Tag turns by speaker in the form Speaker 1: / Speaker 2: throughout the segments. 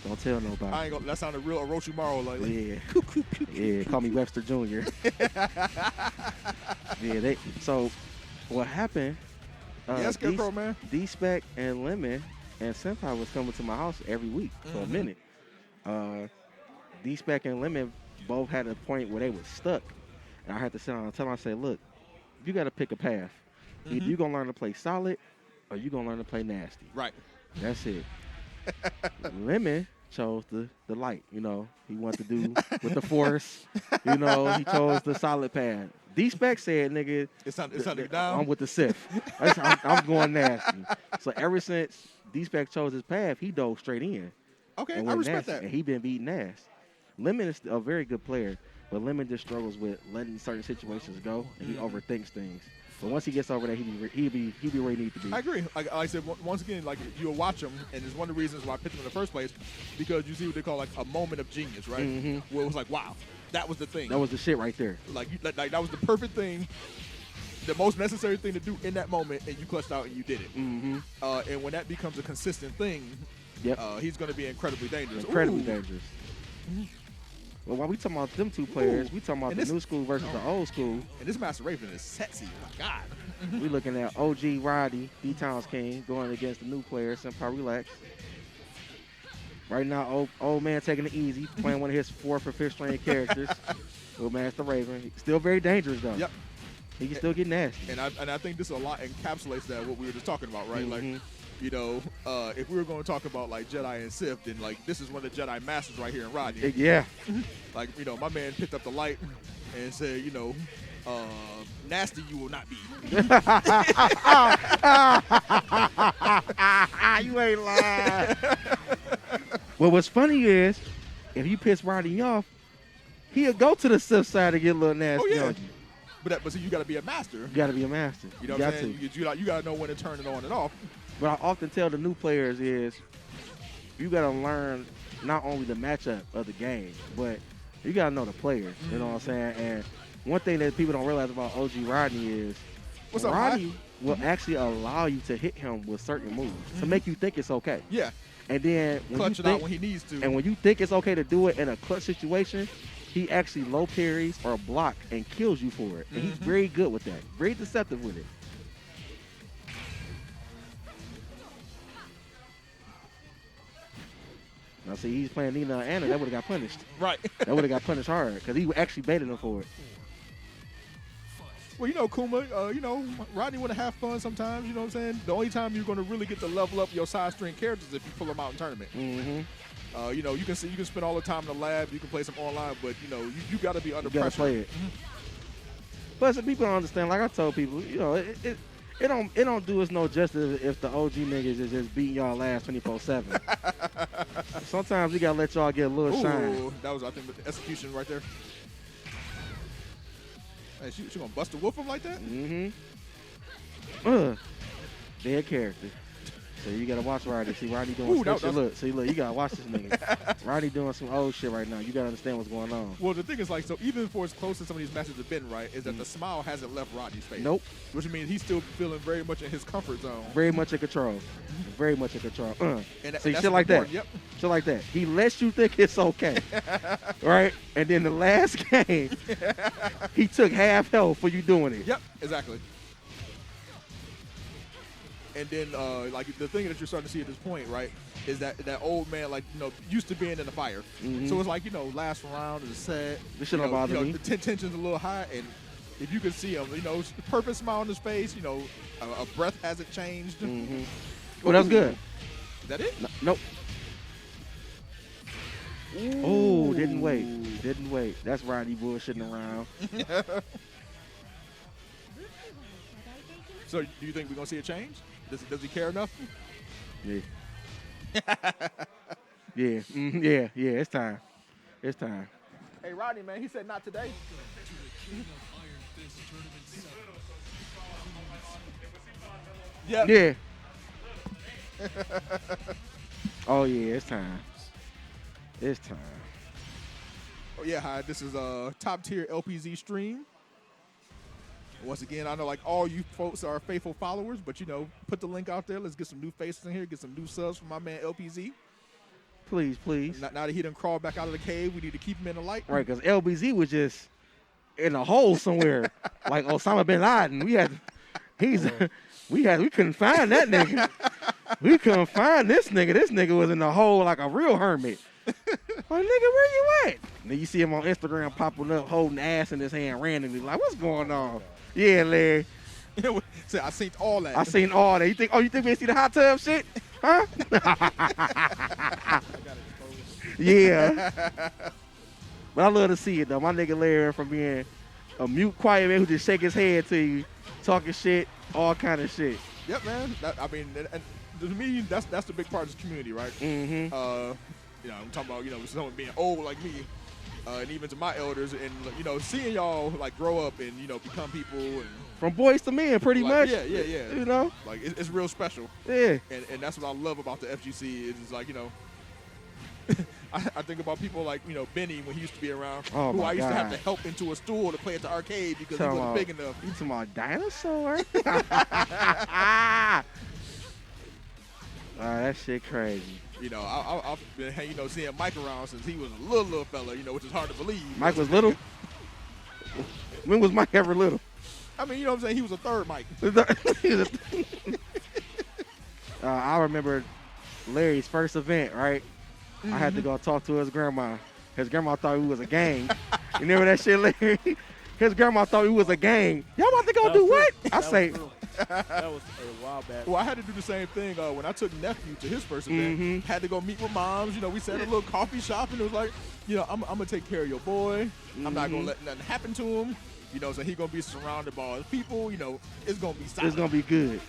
Speaker 1: Don't tell nobody.
Speaker 2: I ain't gonna. That sounded real Orochimaru like.
Speaker 1: Yeah. Yeah, call me Webster Jr. Yeah, so what happened,
Speaker 2: Yeah, Scarecrow, man.
Speaker 1: D-Spec and Lemon and Senpai was coming to my house every week for a minute. D-Spec and Lemon both had a point where they were stuck. And I had to sit down and tell them, I said, look, you got to pick a path. Either you're going to learn to play solid or you're going to learn to play nasty.
Speaker 2: Right.
Speaker 1: That's it. Lemon chose the light, you know. He wanted to do with the force. You know, he chose the solid path. D-Spec said, nigga,
Speaker 2: it's time down.
Speaker 1: I'm with the Sith. I'm going nasty. So ever since D-Spec chose his path, he dove straight in.
Speaker 2: Okay, I respect
Speaker 1: nasty,
Speaker 2: that.
Speaker 1: And he been beating ass. Lemon is a very good player, but Lemon just struggles with letting certain situations go, and he overthinks things. But once he gets over that, he be where he needs to be.
Speaker 2: I agree. Like I said, once again, like you'll watch him, and it's one of the reasons why I picked him in the first place, because you see what they call like a moment of genius, right? Where it was like, wow, that was the thing.
Speaker 1: That was the shit right there.
Speaker 2: Like that was the perfect thing, the most necessary thing to do in that moment, and you clutched out and you did it. And when that becomes a consistent thing, he's going to be incredibly dangerous.
Speaker 1: Incredibly dangerous. Well, while we talking about them two players, we talking about the new school versus the old school.
Speaker 2: And this Master Raven is sexy. Oh my God.
Speaker 1: We looking at OG Roddy, DTownsKing, going against the new player, SenpaiRelax. Right now, old man taking it easy, playing one of his 4th or 5th string characters. Little Master Raven. Still very dangerous, though.
Speaker 2: Yep.
Speaker 1: He can still get nasty.
Speaker 2: And I think this a lot encapsulates that, what we were just talking about, right? Like, you know, if we were going to talk about like Jedi and Sith, then like this is one of the Jedi masters right here in Rodney.
Speaker 1: Yeah.
Speaker 2: Like, you know, my man picked up the light and said, you know, nasty you will not be.
Speaker 1: You ain't lying. Well, what's funny is, if you piss Rodney off, he'll go to the Sith side to get a little nasty on you.
Speaker 2: But see, you got to be a master. You
Speaker 1: got to be a master.
Speaker 2: You know what I'm saying? You got to know when to turn it on and off.
Speaker 1: What I often tell the new players is, you got to learn not only the matchup of the game, but you got to know the players. You know what I'm saying? And one thing that people don't realize about OG Rodney is, Rodney will actually allow you to hit him with certain moves to make you think it's okay.
Speaker 2: Yeah.
Speaker 1: And then
Speaker 2: clutch it out when he needs to.
Speaker 1: And when you think it's okay to do it in a clutch situation, he actually low parries or block and kills you for it. And he's very good with that. Very deceptive with it. Now, see, he's playing Nina and Anna. That would have got punished.
Speaker 2: Right.
Speaker 1: That would have got punished hard because he actually baited him for it.
Speaker 2: Well, you know, Kuma, you know, Rodney want to have fun sometimes, you know what I'm saying? The only time you're going to really get to level up your side string characters is if you pull them out in tournament. You know, you can spend all the time in the lab, you can play some online, but, you know, you got to be under pressure.
Speaker 1: You got to play it. But some people don't understand, like I told people, you know, it don't do us no justice if the OG niggas is just beating y'all ass 24/7. Sometimes you got to let y'all get a little shine.
Speaker 2: That was, I think, the execution right there. Hey, she gonna bust a whoop him like that?
Speaker 1: Dead character. So you gotta watch Rodney. See, Rodney doing some shit. Look, you gotta watch this nigga. Rodney doing some old shit right now. You gotta understand what's going on.
Speaker 2: Well, the thing is, like, so even for as close as some of these matches have been, right, is that the smile hasn't left Rodney's face.
Speaker 1: Nope.
Speaker 2: Which means he's still feeling very much in his comfort zone.
Speaker 1: Very much in control. Very much in control. See,
Speaker 2: and
Speaker 1: shit like that.
Speaker 2: Yep.
Speaker 1: Shit like that. He lets you think it's okay. Right? And then the last game, he took half health for you doing it.
Speaker 2: Yep, exactly. And then, like, the thing that you're starting to see at this point, right, is that old man, like, you know, used to being in the fire. So it's like, you know, last round is set.
Speaker 1: This shit don't bother me.
Speaker 2: The tension's a little high, and if you can see him, you know, purpose smile on his face, you know, a breath hasn't changed.
Speaker 1: Well, that's good.
Speaker 2: Is that it?
Speaker 1: Nope. Oh, didn't wait. Didn't wait. That's Rodney bullshitting around.
Speaker 2: So, do you think we're going to see a change? Does he care enough?
Speaker 1: Yeah. Yeah. Yeah, it's time. It's time.
Speaker 2: Hey, Rodney, man, he said not today.
Speaker 1: Yeah. Oh, yeah, it's time. It's time.
Speaker 2: Oh, yeah, hi. This is a top-tier LPZ stream. Once again, I know like all you folks are faithful followers, but, you know, put the link out there. Let's get some new faces in here, get some new subs from my man LPZ.
Speaker 1: Please, please.
Speaker 2: Now that he done crawled back out of the cave, we need to keep him in the light.
Speaker 1: Right, because LBZ was just in a hole somewhere, like Osama bin Laden. We couldn't find that nigga. We couldn't find this nigga. This nigga was in the hole like a real hermit. Like, nigga, where you at? And then you see him on Instagram popping up, holding ass in his hand randomly. Like, what's going on? Yeah, Larry.
Speaker 2: So I seen all that.
Speaker 1: I seen all that. You think we didn't see the hot tub shit? Huh? Yeah. But I love to see it, though. My nigga Larry, from being a mute, quiet man who just shake his head to you, talking shit, all kind of shit.
Speaker 2: Yep, man. And to me, that's the big part of this community, right?
Speaker 1: Mm-hmm.
Speaker 2: I'm talking about, someone being old like me, and even to my elders, and, seeing y'all, like, grow up and, become people. And
Speaker 1: from boys to men, pretty much.
Speaker 2: Yeah.
Speaker 1: You know?
Speaker 2: Like, it's real special.
Speaker 1: Yeah.
Speaker 2: And that's what I love about the FGC. It's like, I think about people like, Benny when he used to be around, who I used to have to help into a stool to play at the arcade because he wasn't big enough.
Speaker 1: You talking about dinosaur? That shit crazy.
Speaker 2: I've been, seeing Mike around since he was a little fella, which is hard to believe.
Speaker 1: Mike was little? When was Mike ever little?
Speaker 2: I mean, what I'm saying? He was a third Mike.
Speaker 1: I remember Larry's first event, right? Mm-hmm. I had to go talk to his grandma. His grandma thought we was a gang. You remember that shit, Larry? His grandma thought we was a gang. Y'all about to go do what? I say.
Speaker 3: That was a while back.
Speaker 2: Well, I had to do the same thing when I took nephew to his first event. Had to go meet with moms. We sat at a little coffee shop, and it was like, I'm gonna take care of your boy. I'm not gonna let nothing happen to him. So he gonna be surrounded by all his people. It's gonna be solid.
Speaker 1: It's gonna be good.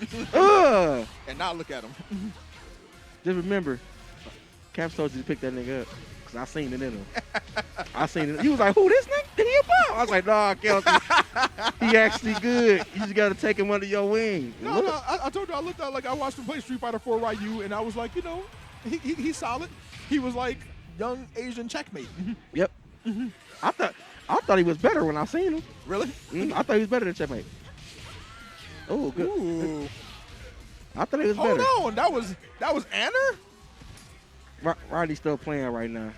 Speaker 2: And now look at him.
Speaker 1: Just remember, Caps told you to pick that nigga up. Cause I seen it in him. I seen it. He was like, who, this nigga? Did he about? I was like, nah, Kelsey. He actually good. You just got to take him under your wing.
Speaker 2: No, I told you, I looked out, like, I watched him play Street Fighter 4 Ryu, and I was like, he's solid. He was like young Asian checkmate.
Speaker 1: Yep. I thought he was better when I seen him.
Speaker 2: Really?
Speaker 1: I thought he was better than checkmate. Oh, good.
Speaker 2: Ooh.
Speaker 1: I thought he was better.
Speaker 2: Hold on, that was Anner?
Speaker 1: Rodney's still playing right now.